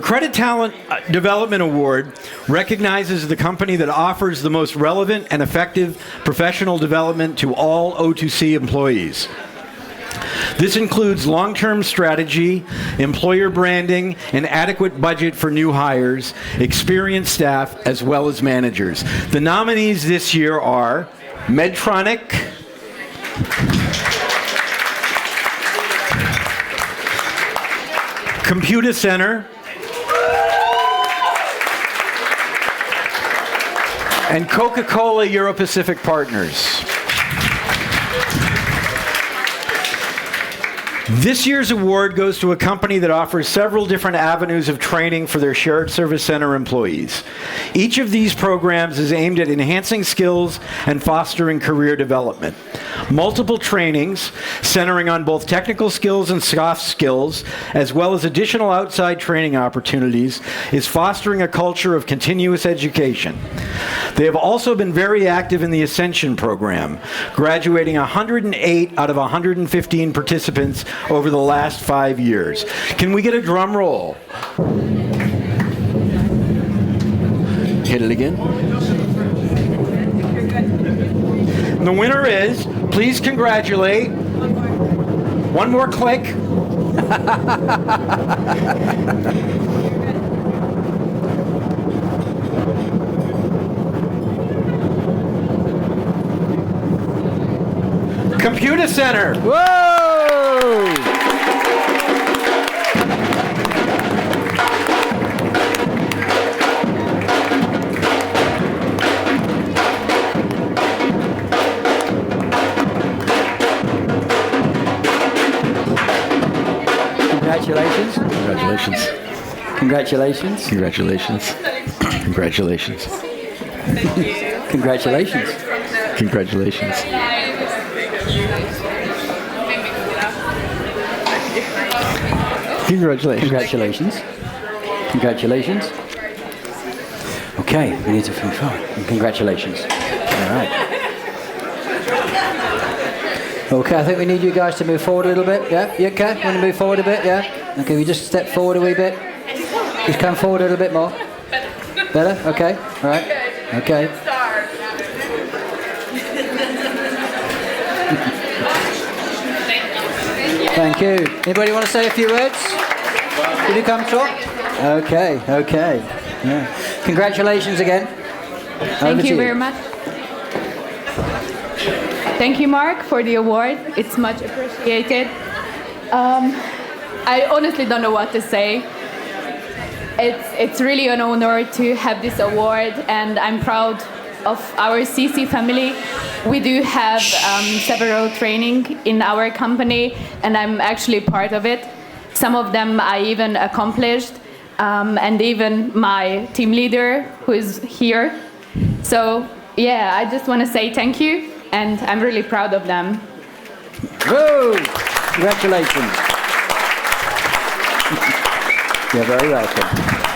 The Credit Talent Development Award recognizes the company that offers the most relevant and effective professional development to all O2C employees. This includes long-term strategy, employer branding, an adequate budget for new hires, experienced staff, as well as managers. The nominees this year are Medtronic, Computacenter, and Coca-Cola Euro-Pacific Partners. This year's award goes to a company that offers several different avenues of training for their shared service center employees. Each of these programs is aimed at enhancing skills and fostering career development. Multiple trainings, centering on both technical skills and soft skills, as well as additional outside training opportunities, is fostering a culture of continuous education. They have also been very active in the Ascension program, graduating 108 out of 115 participants over the last 5 years. Can we get a drum roll? Hit it again. And the winner is, please congratulate. One more click. Computacenter. Whoa! Congratulations. Congratulations. Congratulations. Congratulations. Congratulations. Congratulations. Congratulations. Congratulations. Congratulations. Congratulations. Okay, we need to move forward. Congratulations. All right. Okay, I think we need you guys to move forward a little bit. Yeah, you okay? Want to move forward a bit? Yeah. Okay, we just step forward a wee bit. Just come forward a little bit more. Better? Okay. All right. Okay. Thank you. Anybody want to say a few words? Did you come talk? Okay. Okay. Yeah. Congratulations again. Thank you very much. Thank you, Mark, for the award. It's much appreciated. I honestly don't know what to say. It's really an honor to have this award, and I'm proud of our CC family. We do have several training in our company, and I'm actually part of it. Some of them I even accomplished, and even my team leader, who is here. So yeah, I just want to say thank you, and I'm really proud of them. Whoa! Congratulations. You're very welcome.